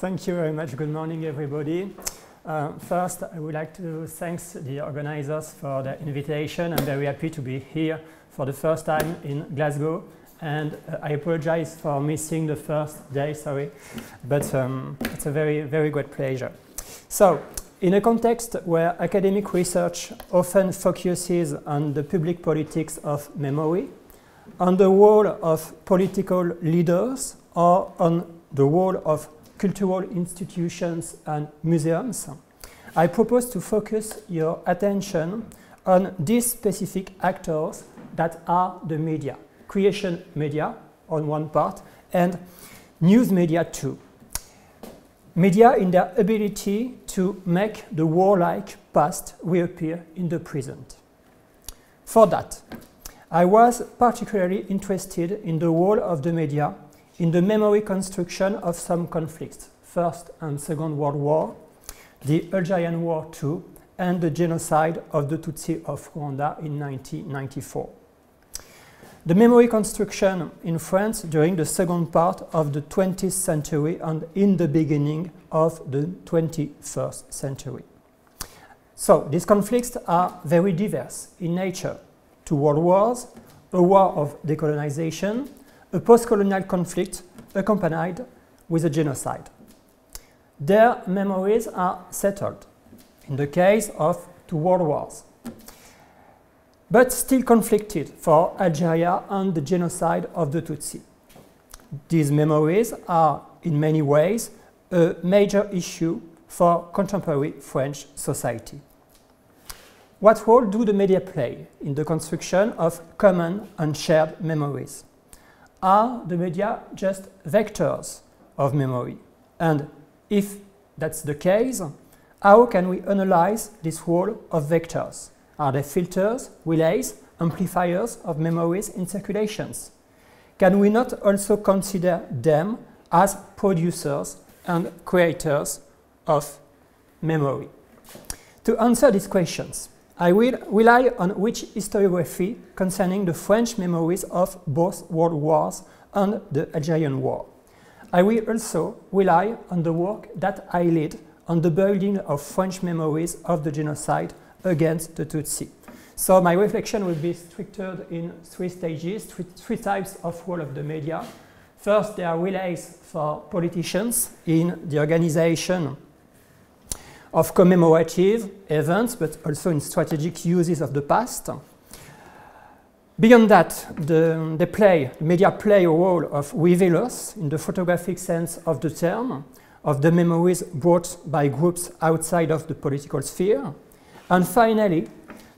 Thank you very much. Good morning, everybody. First, I would like to thank the organizers for the invitation. I'm very happy to be here for the first time in Glasgow, and I apologize for missing the first day, sorry, but it's a very, very great pleasure. So, in a context where academic research often focuses on the public politics of memory, on the role of political leaders, or on the role of cultural institutions and museums, I propose to focus your attention on these specific actors that are the media, creation media on one part, and news media too. Media in their ability to make the warlike past reappear in the present. For that, I was particularly interested in the role of the media in the memory construction of some conflicts, First and Second World War, the Algerian War too, and the genocide of the Tutsi of Rwanda in 1994. The memory construction in France during the second part of the 20th century and in the beginning of the 21st century. So, these conflicts are very diverse in nature. 2 world wars, a war of decolonization, a post-colonial conflict accompanied with a genocide. Their memories are settled in the case of 2 world wars, but still conflicted for Algeria and the genocide of the Tutsi. These memories are in many ways a major issue for contemporary French society. What role do the media play in the construction of common and shared memories? Are the media just vectors of memory? And if that's the case, how can we analyze this role of vectors? Are they filters, relays, amplifiers of memories in circulations? Can we not also consider them as producers and creators of memory? To answer these questions, I will rely on rich historiography concerning the French memories of both world wars and the Algerian War. I will also rely on the work that I lead on the building of French memories of the genocide against the Tutsi. So my reflection will be structured in 3 stages, three types of role of the media. First, there are relays for politicians in the organization of commemorative events, but also in strategic uses of the past. Beyond that, the media play a role of revealers in the photographic sense of the term, of the memories brought by groups outside of the political sphere. And finally,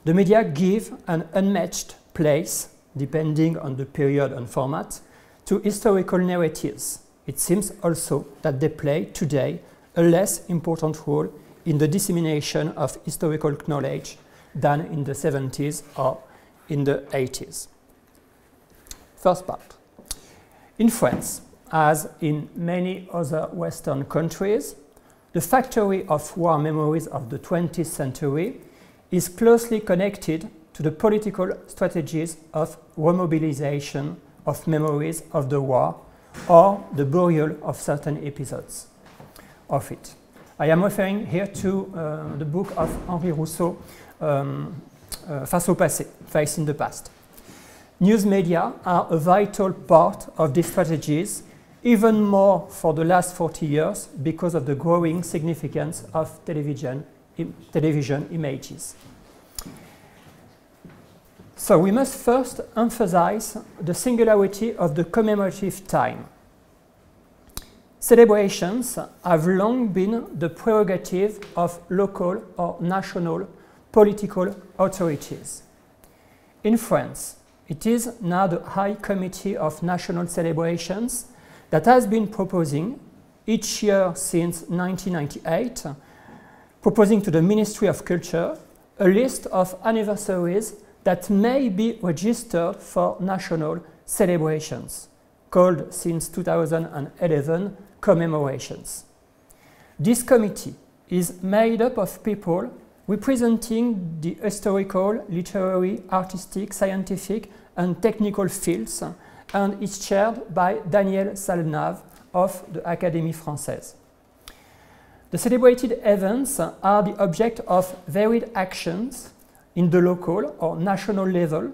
the media give an unmatched place, depending on the period and format, to historical narratives. It seems also that they play today a less important role in the dissemination of historical knowledge than in the 70s or in the 80s. First part. In France, as in many other Western countries, the factory of war memories of the 20th century is closely connected to the political strategies of remobilization of memories of the war or the burial of certain episodes of it. I am referring here to the book of Henri Rousseau, Face au passé, Face in the Past. News media are a vital part of these strategies, even more for the last 40 years because of the growing significance of television images. So we must first emphasize the singularity of the commemorative time. Celebrations have long been the prerogative of local or national political authorities. In France, it is now the High Committee of National Celebrations that has been proposing each year since 1998, proposing to the Ministry of Culture a list of anniversaries that may be registered for national celebrations, called since 2011 commemorations. This committee is made up of people representing the historical, literary, artistic, scientific and technical fields, and is chaired by Daniel Salnave of the Académie Française. The celebrated events are the object of varied actions in the local or national level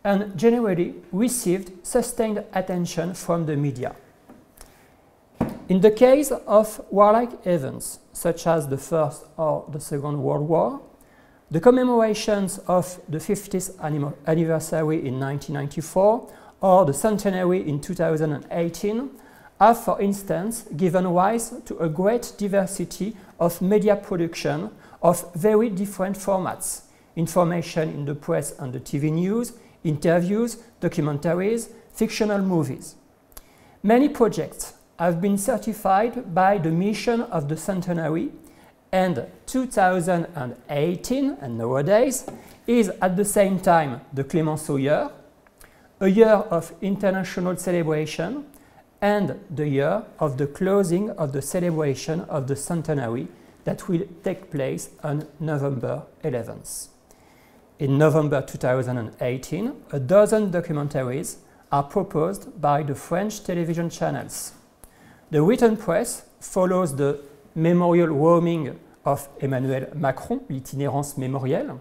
and generally received sustained attention from the media. In the case of warlike events, such as the First or the Second World War, the commemorations of the 50th anniversary in 1994 or the centenary in 2018 have, for instance, given rise to a great diversity of media production of very different formats: information in the press and the TV news, interviews, documentaries, fictional movies. Many projects have been certified by the mission of the centenary, and 2018, and nowadays, is at the same time the Clémenceau year, a year of international celebration, and the year of the closing of the celebration of the centenary that will take place on November 11th. In November 2018, a dozen documentaries are proposed by the French television channels. The written press follows the memorial roaming of Emmanuel Macron, l'itinérance mémorielle.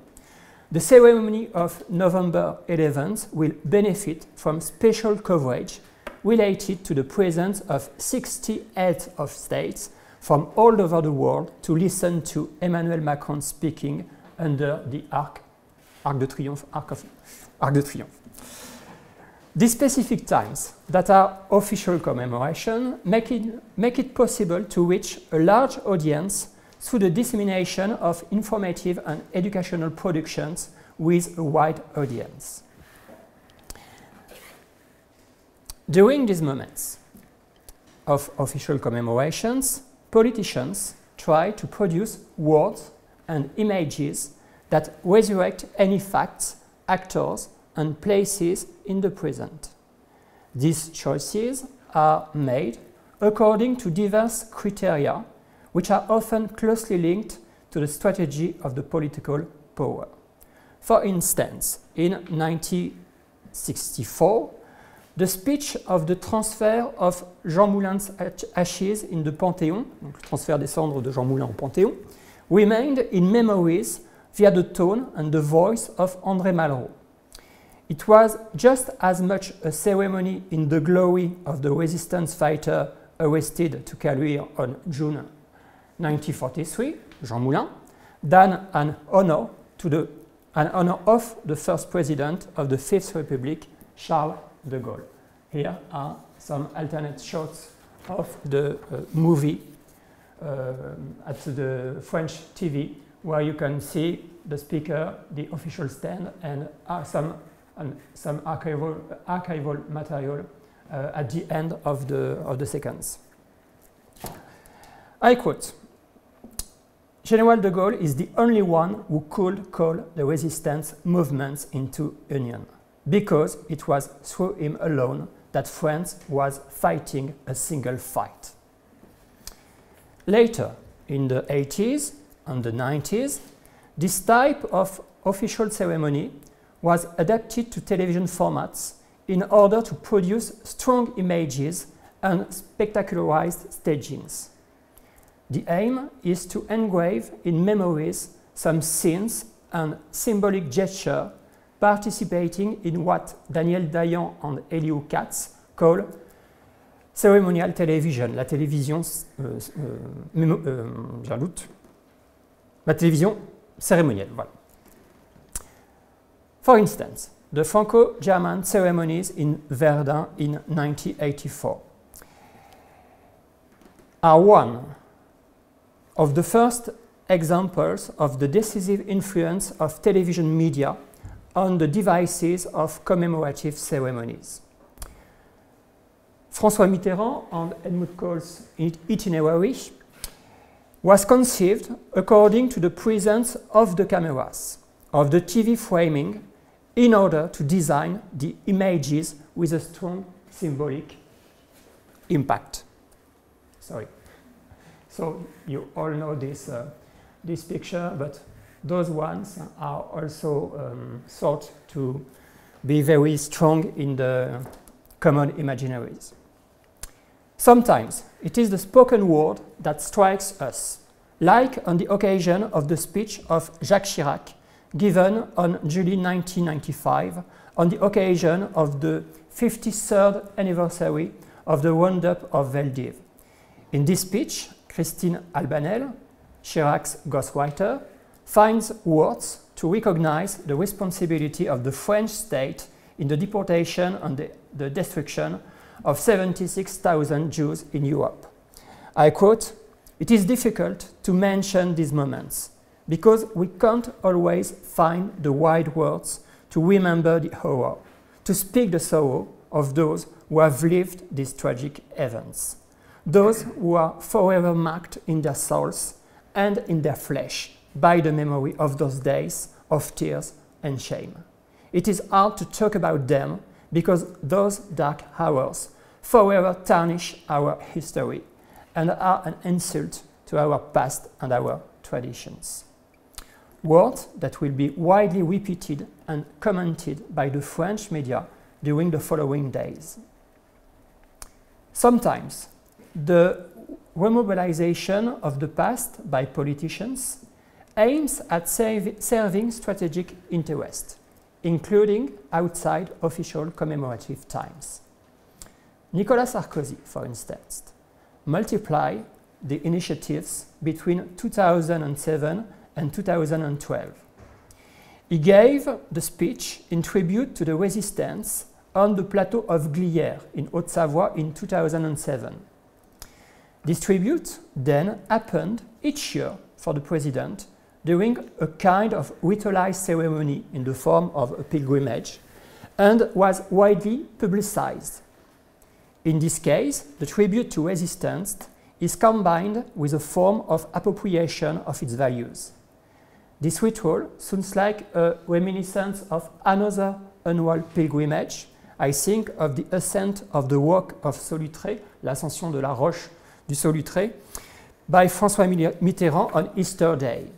The ceremony of November 11th will benefit from special coverage related to the presence of 60 heads of states from all over the world to listen to Emmanuel Macron speaking under the Arc de Triomphe. These specific times that are official commemoration make it possible to reach a large audience through the dissemination of informative and educational productions with a wide audience. During these moments of official commemorations, politicians try to produce words and images that resurrect any facts, actors, and places in the present. These choices are made according to diverse criteria, which are often closely linked to the strategy of the political power. For instance, in 1964, the speech of the transfer of Jean Moulin's ashes in the Panthéon, donc le transfert des cendres de Jean Moulin au Panthéon, remained in memories via the tone and the voice of André Malraux. It was just as much a ceremony in the glory of the resistance fighter arrested to Caluire on June 1943, Jean Moulin, than an honor of the first president of the Fifth Republic, Charles de Gaulle. Here are some alternate shots of the movie at the French TV, where you can see the speaker, the official stand, and some archival material at the end of the sequence. I quote, "General de Gaulle is the only one who could call the resistance movements into union, because it was through him alone that France was fighting a single fight." Later, in the 80s and the 90s, this type of official ceremony was adapted to television formats in order to produce strong images and spectacularized stagings. The aim is to engrave in memories some scenes and symbolic gesture participating in what Daniel Dayan and Eliou Katz call ceremonial television, la télévision, la télévision cérémonielle. Voilà. For instance, the Franco-German ceremonies in Verdun in 1984 are one of the first examples of the decisive influence of television media on the devices of commemorative ceremonies. François Mitterrand and Helmut Kohl's itinerary was conceived according to the presence of the cameras, of the TV framing, in order to design the images with a strong symbolic impact. Sorry. So you all know this picture, but those ones are also thought to be very strong in the common imaginaries. Sometimes it is the spoken word that strikes us, like on the occasion of the speech of Jacques Chirac given on July 1995 on the occasion of the 53rd anniversary of the roundup of Veldiv. In this speech, Christine Albanel, Chirac's ghostwriter, finds words to recognize the responsibility of the French state in the deportation and the destruction of 76,000 Jews in Europe. I quote, "It is difficult to mention these moments because we can't always find the right words to remember the horror, to speak the sorrow of those who have lived these tragic events, those who are forever marked in their souls and in their flesh by the memory of those days of tears and shame. It is hard to talk about them because those dark hours forever tarnish our history and are an insult to our past and our traditions." Words that will be widely repeated and commented by the French media during the following days. Sometimes, the remobilization of the past by politicians aims at serving strategic interests, including outside official commemorative times. Nicolas Sarkozy, for instance, multiplied the initiatives between 2007 and 2012. He gave the speech in tribute to the resistance on the plateau of Glières in Haute-Savoie in 2007. This tribute then happened each year for the president during a kind of ritualized ceremony in the form of a pilgrimage and was widely publicized. In this case, the tribute to resistance is combined with a form of appropriation of its values. This ritual sounds like a reminiscence of another annual pilgrimage. I think of the ascent of the rock of Solutré, l'ascension de la roche du Solutré, by François Mitterrand on Easter Day.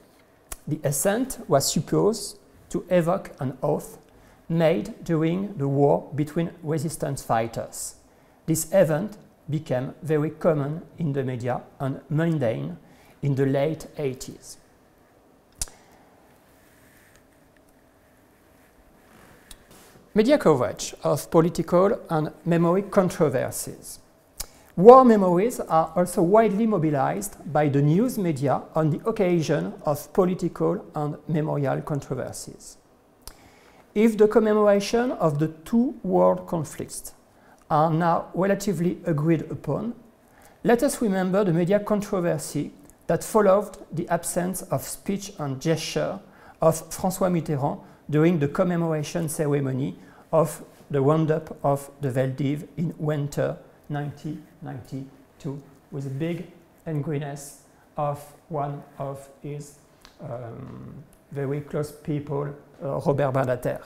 The ascent was supposed to evoke an oath made during the war between resistance fighters. This event became very common in the media and mundane in the late 80s. Media coverage of political and memory controversies. War memories are also widely mobilized by the news media on the occasion of political and memorial controversies. If the commemoration of the two world conflicts are now relatively agreed upon, let us remember the media controversy that followed the absence of speech and gesture of François Mitterrand during the commemoration ceremony of the roundup of the Veldiv in winter 1992, with a big angriness of one of his very close people, Robert Badinter.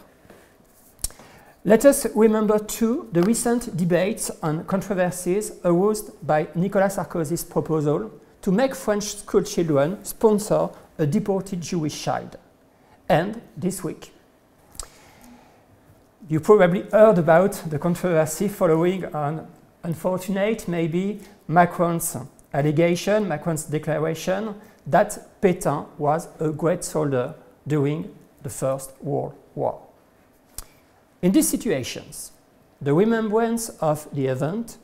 Let us remember too the recent debates and controversies aroused by Nicolas Sarkozy's proposal to make French school children sponsor a deported Jewish child. And this week, you probably heard about the controversy following an unfortunate, maybe, Macron's allegation, Macron's declaration that Pétain was a great soldier during the First World War. In these situations, the remembrance of the event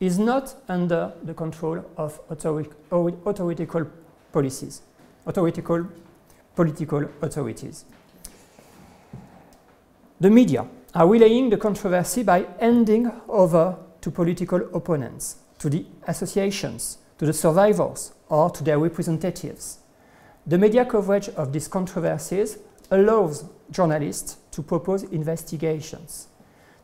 is not under the control of authoritative political authorities. The media are relaying the controversy by handing over to political opponents, to the associations, to the survivors, or to their representatives. The media coverage of these controversies allows journalists to propose investigations,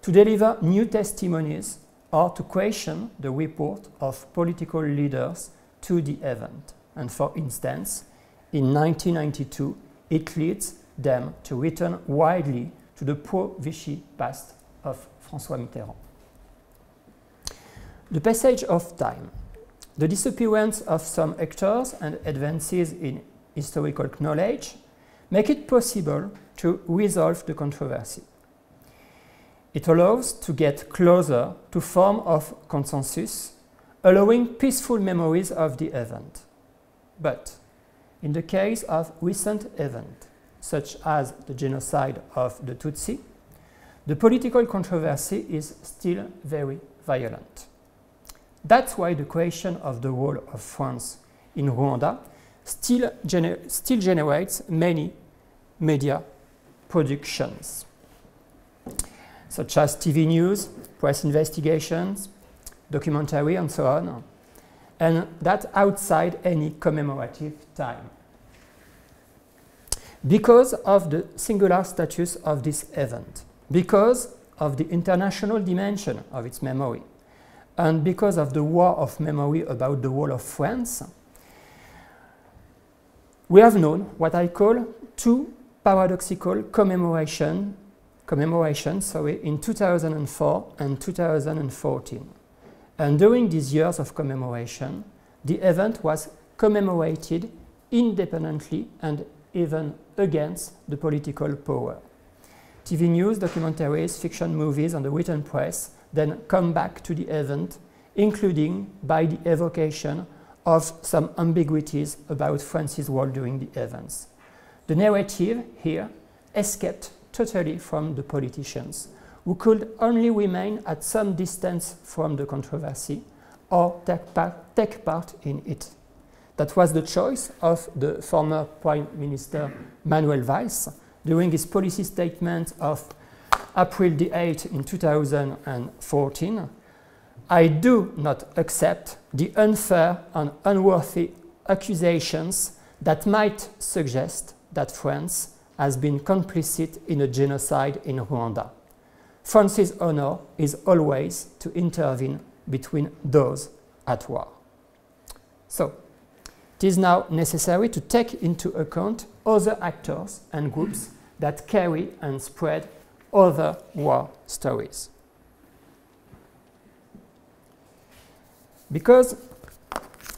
to deliver new testimonies, or to question the report of political leaders to the event. And for instance, in 1992, it leads them to return widely to the pro-Vichy past of François Mitterrand. The passage of time, the disappearance of some actors and advances in historical knowledge make it possible to resolve the controversy. It allows to get closer to form of consensus, allowing peaceful memories of the event. But in the case of recent events, such as the genocide of the Tutsi, the political controversy is still very violent. That's why the question of the role of France in Rwanda still generates many media productions, such as TV news, press investigations, documentary, and so on, and that outside any commemorative time. Because of the singular status of this event, because of the international dimension of its memory, and because of the war of memory about the role of France, we have known what I call two paradoxical commemorations in 2004 and 2014. And during these years of commemoration, the event was commemorated independently and even against the political power. TV news, documentaries, fiction movies, and the written press then come back to the event, including by the evocation of some ambiguities about France's role during the events. The narrative here escaped totally from the politicians, who could only remain at some distance from the controversy or take part in it. That was the choice of the former Prime Minister Manuel Valls during his policy statement of April the 8th in 2014. I do not accept the unfair and unworthy accusations that might suggest that France has been complicit in a genocide in Rwanda. France's honor is always to intervene between those at war. So, it is now necessary to take into account other actors and groups that carry and spread other war stories. Because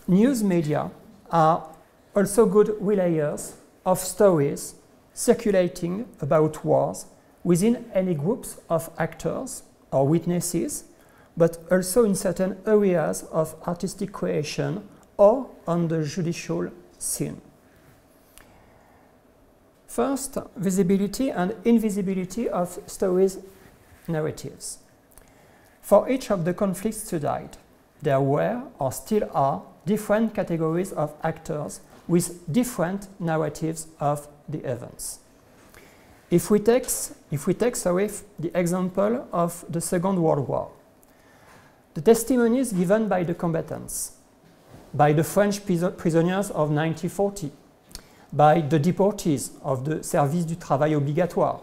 news media are also good relayers of stories circulating about wars within any groups of actors or witnesses, but also in certain areas of artistic creation or on the judicial scene. First, visibility and invisibility of stories' narratives. For each of the conflicts studied, there were or still are different categories of actors with different narratives of the events. If we take the example of the Second World War, the testimonies given by the combatants, by the French prisoners of 1940, by the deportees of the Service du Travail Obligatoire,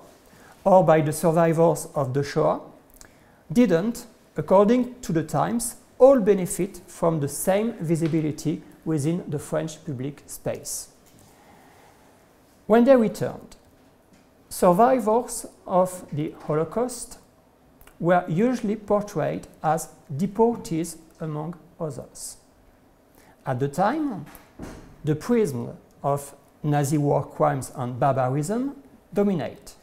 or by the survivors of the Shoah, didn't, according to the Times, all benefit from the same visibility within the French public space. When they returned, survivors of the Holocaust were usually portrayed as deportees among others. At the time, the prism of Nazi war crimes and barbarism dominate,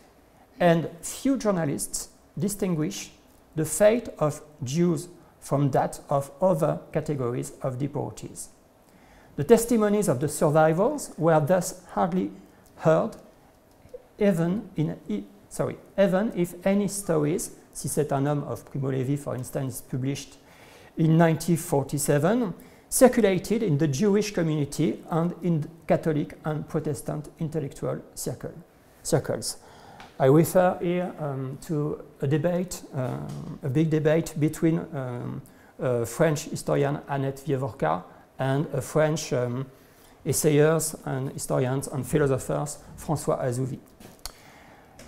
and few journalists distinguish the fate of Jews from that of other categories of deportees. The testimonies of the survivors were thus hardly heard, even if any stories, Si c'est un homme of Primo Levi, for instance, published in 1947, circulated in the Jewish community and in Catholic and Protestant intellectual circles. I refer here to a debate, a big debate between French historian Annette Vievorka and a French essayers and historians and philosophers François Azouvi.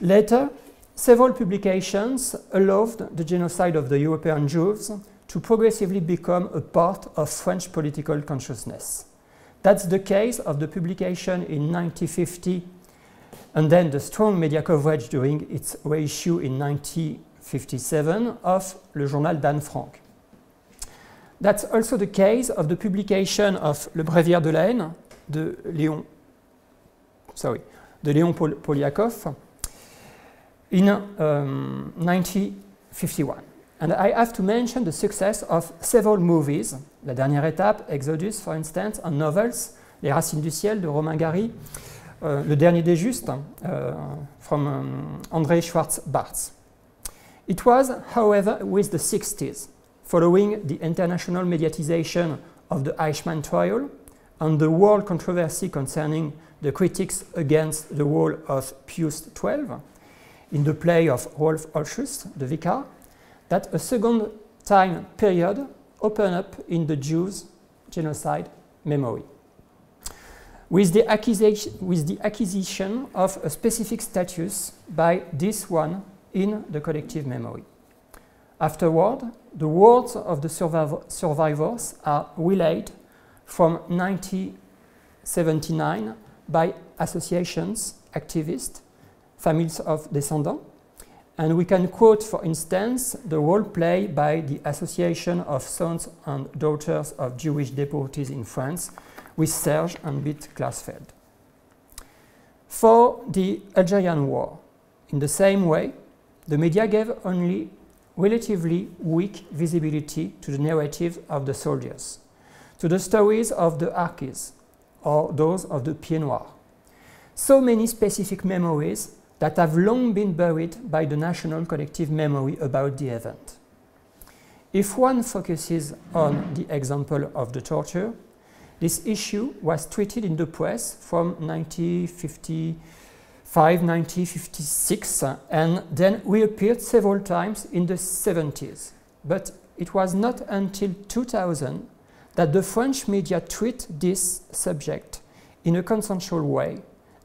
Later, several publications allowed the genocide of the European Jews to progressively become a part of French political consciousness. That's the case of the publication in 1950 and then the strong media coverage during its reissue in 1957 of Le Journal d'Anne Frank. That's also the case of the publication of Le Bréviaire de la haine de Léon Poliakov in 1951. And I have to mention the success of several movies, La Dernière Étape, Exodus, for instance, and novels Les Racines du ciel de Romain Gary, Le dernier des justes from André Schwartz-Barthes. It was, however, with the 60s, following the international mediatization of the Eichmann trial and the world controversy concerning the critics against the role of Pius XII in the play of Rolf Olschuss, the Vicar, that a second time period opened up in the Jews' genocide memory. With the acquisition of a specific status by this one in the collective memory. Afterward, the words of the survivors are relayed from 1979 by associations, activists, families of descendants, and we can quote, for instance, the role played by the Association of Sons and Daughters of Jewish Deportees in France with Serge and Bit Glasfeld. For the Algerian War, in the same way, the media gave only relatively weak visibility to the narratives of the soldiers, to the stories of the Harkis, or those of the Pieds Noirs. So many specific memories that have long been buried by the national collective memory about the event. If one focuses on the example of the torture, this issue was treated in the press from 1955, 1956, and then reappeared several times in the 70s. But it was not until 2000 that the French media treat this subject in a consensual way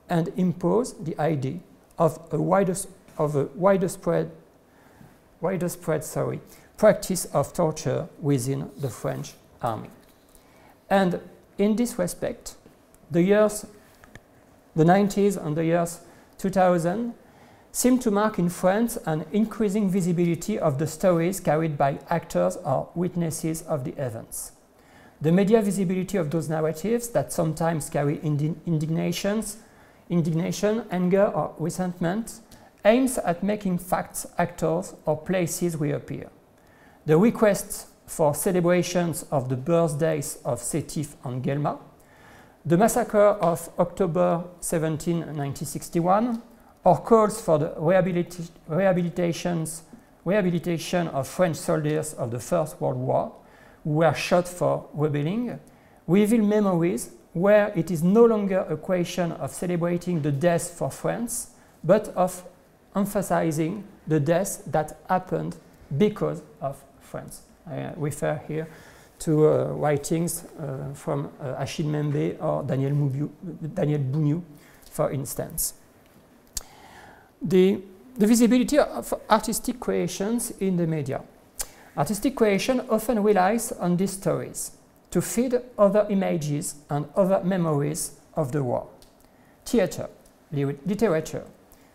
and impose the idea of a widespread practice of torture within the French army. And in this respect, the 90s and the years 2000 seem to mark in France an increasing visibility of the stories carried by actors or witnesses of the events. The media visibility of those narratives that sometimes carry indignation, anger, or resentment aims at making facts, actors, or places reappear. The requests for celebrations of the birthdays of Sétif and Guelma, the massacre of October 17, 1961, or calls for the rehabilitation of French soldiers of the First World War who were shot for rebelling, reveal memories where it is no longer a question of celebrating the death for France, but of emphasizing the death that happened because of France. I refer here to writings from Achille Mbembe or Daniel Bougnou, for instance. The visibility of artistic creations in the media. Artistic creation often relies on these stories to feed other images and other memories of the war. Theater, literature,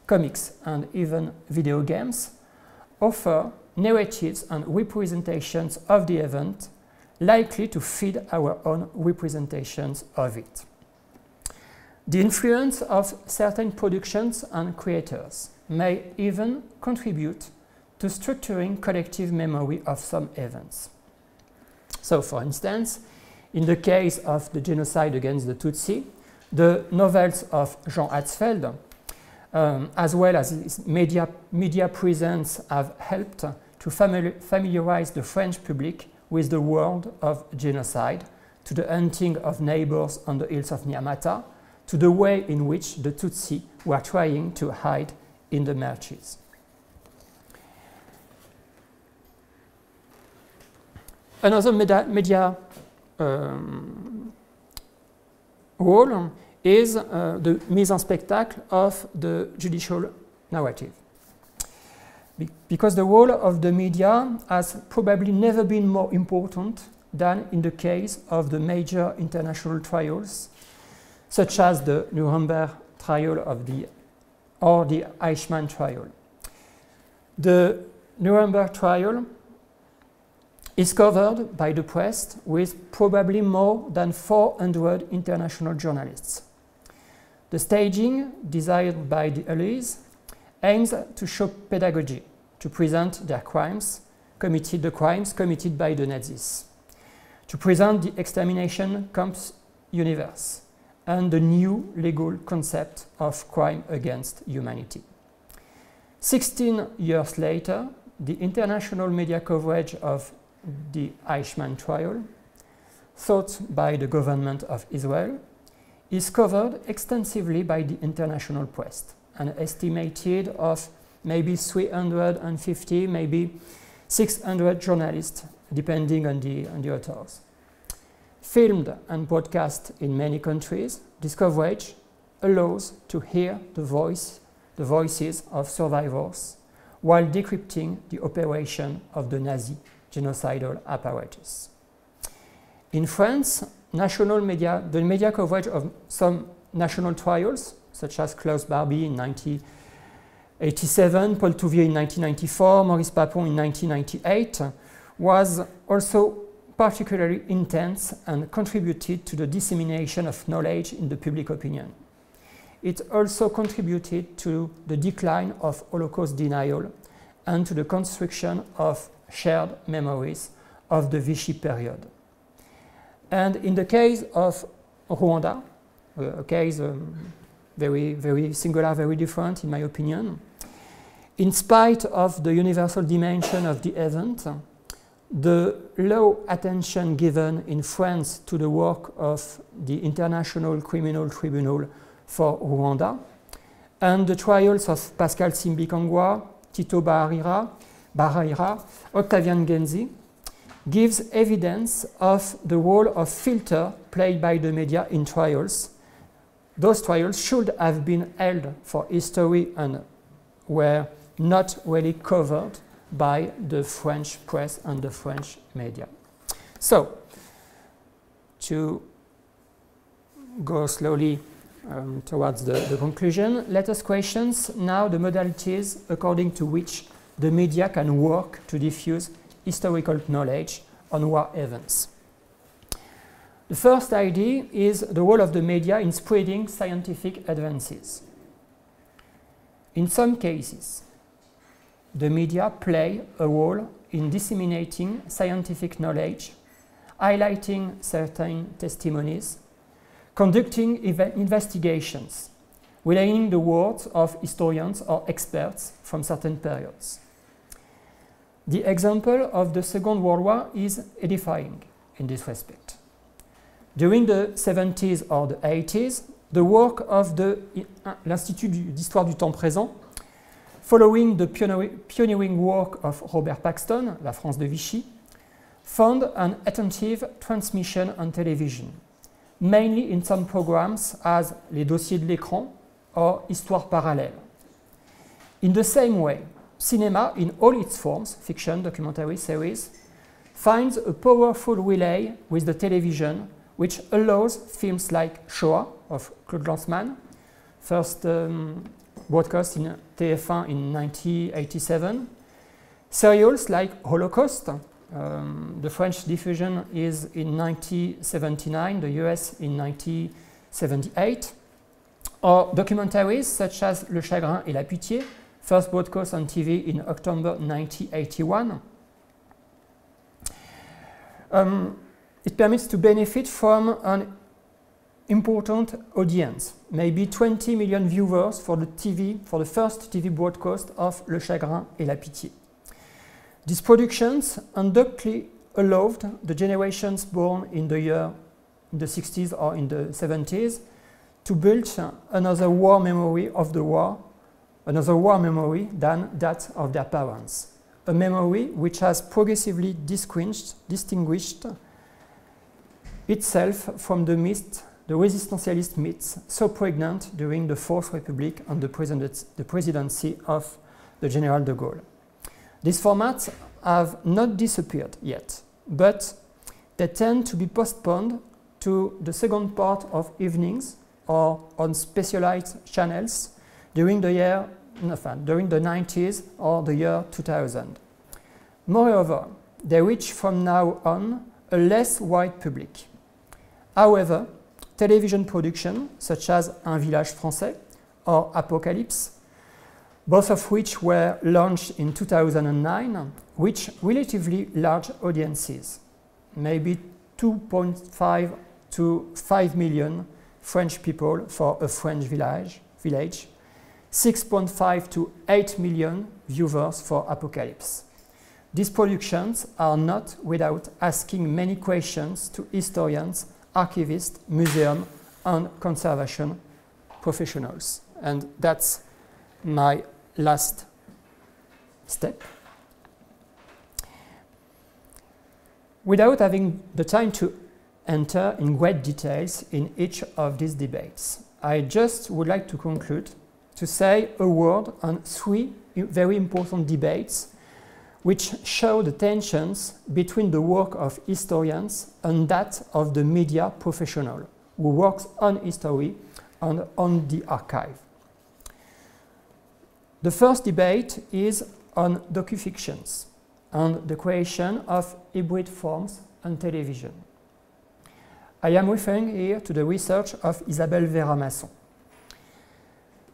comics, and even video games offer narratives and representations of the event likely to feed our own representations of it. The influence of certain productions and creators may even contribute to structuring collective memory of some events. So, for instance, in the case of the genocide against the Tutsi, the novels of Jean Hatzfeld, as well as his media presence, have helped to familiarize the French public with the world of genocide, to the hunting of neighbors on the hills of Nyamata, to the way in which the Tutsi were trying to hide in the marshes. Another media role is the mise en spectacle of the judicial narrative. Because the role of the media has probably never been more important than in the case of the major international trials, such as the Nuremberg trial or the Eichmann trial. The Nuremberg trial is covered by the press with probably more than 400 international journalists. The staging, desired by the Allies, aims to show pedagogy, to present the crimes committed by the Nazis, to present the extermination camps universe, and the new legal concept of crime against humanity. 16 years later, the international media coverage of the Eichmann trial, thought by the government of Israel, is covered extensively by the international press, an estimated of maybe 350, maybe 600 journalists, depending on the authors. Filmed and broadcast in many countries, this coverage allows to hear the voices of survivors while decrypting the operation of the Nazi genocidal apparatus. In France, the media coverage of some national trials, such as Klaus Barbie in 1987, Paul Touvier in 1994, Maurice Papon in 1998, was also particularly intense and contributed to the dissemination of knowledge in the public opinion. It also contributed to the decline of Holocaust denial and to the construction of shared memories of the Vichy period. And in the case of Rwanda, a case very, very singular, very different in my opinion, in spite of the universal dimension of the event, the low attention given in France to the work of the International Criminal Tribunal for Rwanda and the trials of Pascal Simbikangwa, Tito Baharaira, Octavian Genzi gives evidence of the role of filter played by the media in trials. Those trials should have been held for history and were not really covered by the French press and the French media. So, to go slowly towards the conclusion, let us question now the modalities according to which the media can work to diffuse historical knowledge on war events. The first idea is the role of the media in spreading scientific advances. In some cases, the media play a role in disseminating scientific knowledge, highlighting certain testimonies, conducting investigations, relaying the words of historians or experts from certain periods. The example of the Second World War is edifying in this respect. During the 70s or the 80s, the work of l'Institut d'Histoire du Temps Présent, following the pioneering work of Robert Paxton, La France de Vichy, found an attentive transmission on television, mainly in some programs as Les Dossiers de l'écran or Histoire parallèle. In the same way, cinema in all its forms, fiction, documentary, series, finds a powerful relay with the television which allows films like Shoah of Claude Lanzmann, first broadcast in TF1 in 1987, serials like Holocaust, the French diffusion is in 1979, the US in 1978, or documentaries such as Le Chagrin et la Pitié, first broadcast on TV in October 1981. It permits to benefit from an important audience, maybe 20 million viewers for the first TV broadcast of Le Chagrin et la Pitié. These productions undoubtedly allowed the generations born in the 60s or in the 70s to build another war memory of the war, another war memory than that of their parents. A memory which has progressively distinguished itself from the resistentialist myths so pregnant during the Fourth Republic and the presidency of the General de Gaulle. These formats have not disappeared yet, but they tend to be postponed to the second part of evenings or on specialized channels during the 90s or the year 2000. Moreover, they reach from now on a less wide public. However, television production such as Un village français or Apocalypse, both of which were launched in 2009, reach relatively large audiences, maybe 2.5 to 5 million French people for a French village, 6.5 to 8 million viewers for Apocalypse. These productions are not without asking many questions to historians, archivists, museum, and conservation professionals. And that's my last step. Without having the time to enter in great details in each of these debates, I just would like to conclude to say a word on 3 very important debates which show the tensions between the work of historians and that of the media professional who works on history and on the archive. The first debate is on docufictions and the creation of hybrid forms on television. I am referring here to the research of Isabelle Vera-Masson,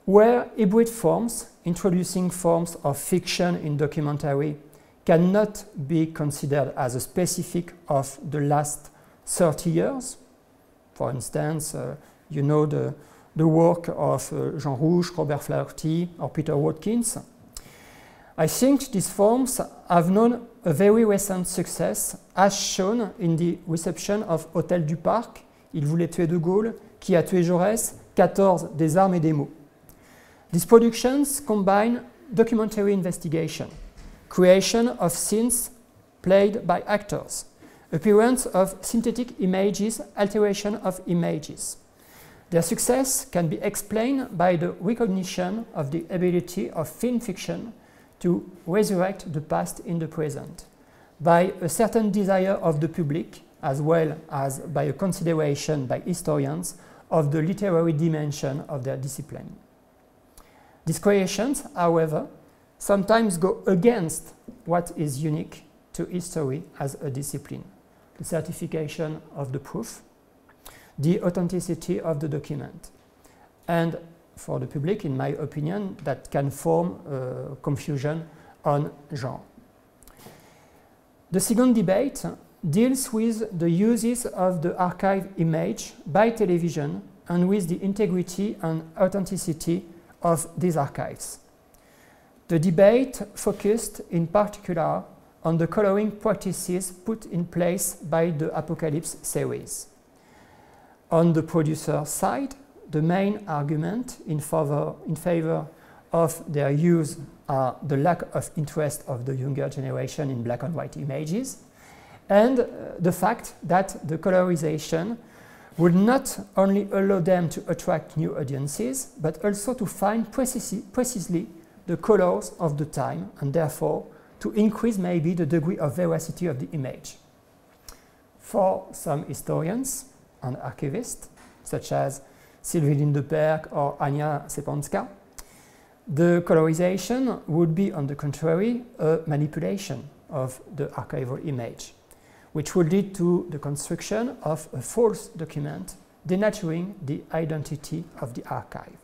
where hybrid forms, introducing forms of fiction in documentary, cannot be considered as a specific of the last 30 years. For instance, you know the work of Jean Rouge, Robert Flaherty, or Peter Watkins. I think these forms have known a very recent success, as shown in the reception of Hôtel du Parc, Il voulait tuer de Gaulle, Qui a tué Jaurès, 14 des armes et des mots. These productions combine documentary investigation, creation of scenes played by actors, appearance of synthetic images, alteration of images. Their success can be explained by the recognition of the ability of film fiction to resurrect the past in the present, by a certain desire of the public, as well as by a consideration by historians of the literary dimension of their discipline. These creations, however, sometimes go against what is unique to history as a discipline: the certification of the proof, the authenticity of the document. And for the public, in my opinion, that can form confusion on genre. The second debate deals with the uses of the archive image by television and with the integrity and authenticity of these archives. The debate focused in particular on the coloring practices put in place by the Apocalypse series. On the producer side, the main argument in favor of their use are the lack of interest of the younger generation in black and white images, and the fact that the colorization would not only allow them to attract new audiences, but also to find precisely the colors of the time, and therefore to increase maybe the degree of veracity of the image. For some historians and archivists, such as Sylvie Lindeperg or Ania Seponska, the colorization would be, on the contrary, a manipulation of the archival image, which would lead to the construction of a false document, denaturing the identity of the archive.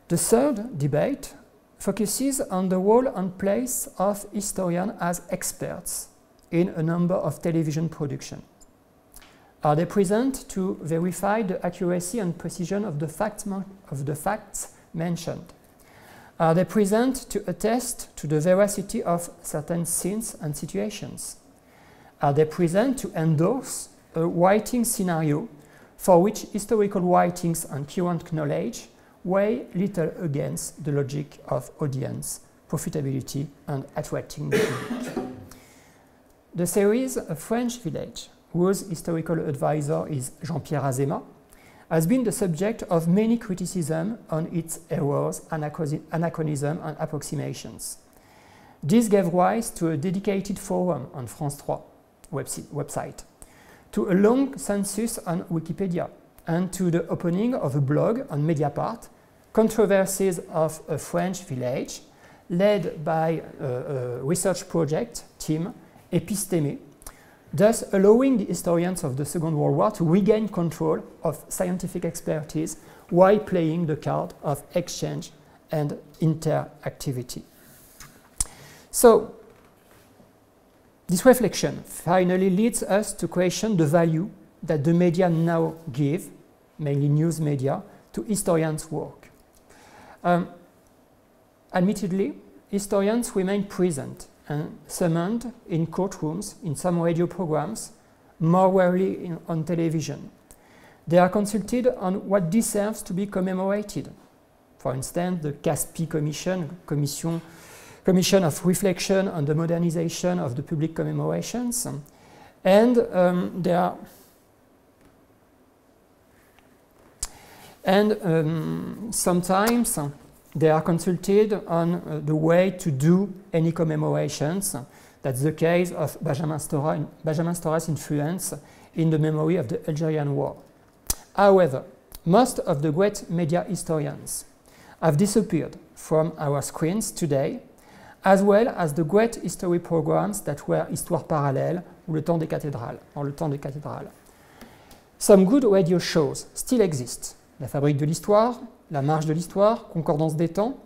The third debate focuses on the role and place of historians as experts in a number of television productions. Are they present to verify the accuracy and precision of the facts mentioned? Are they present to attest to the veracity of certain scenes and situations? Are they present to endorse a writing scenario for which historical writings and current knowledge weigh little against the logic of audience, profitability, and attracting the public? The series A French Village, whose historical advisor is Jean-Pierre Azéma, has been the subject of many criticism on its errors, anachronism, and approximations. This gave rise to a dedicated forum on France 3 website, to a long census on Wikipedia, and to the opening of a blog on Mediapart, Controversies of a French Village, led by a research project team, Episteme, thus allowing the historians of the Second World War to regain control of scientific expertise while playing the card of exchange and interactivity. So, this reflection finally leads us to question the value that the media now give, mainly news media, to historians' work. Admittedly, historians remain present and summoned in courtrooms, in some radio programs, more rarely on television. They are consulted on what deserves to be commemorated. For instance, the CASPI Commission of Reflection on the Modernization of the Public Commemorations, and sometimes they are consulted on the way to do any commemorations. That's the case of Benjamin Stora's influence in the memory of the Algerian War. However, most of the great media historians have disappeared from our screens today, as well as the great history programs that were Histoire parallèle ou Le Temps des Cathédrales. Some good radio shows still exist. La Fabrique de l'Histoire, La Marche de l'Histoire, Concordance des Temps.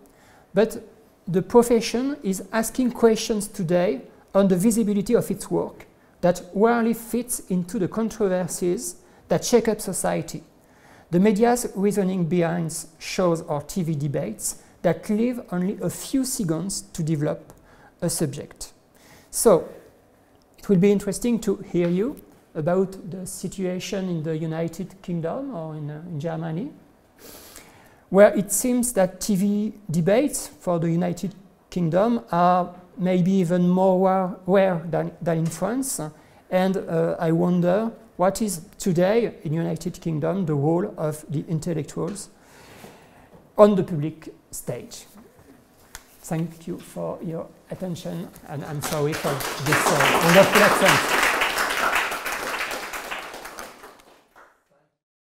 But the profession is asking questions today on the visibility of its work that rarely fits into the controversies that shake up society. The media's reasoning behind shows or TV debates that leave only a few seconds to develop a subject. So, it will be interesting to hear you about the situation in the United Kingdom or in Germany, where it seems that TV debates for the United Kingdom are maybe even more rare than in France. And I wonder what is today in United Kingdom the role of the intellectuals on the public stage. Thank you for your attention, and I'm sorry for this wonderful accent.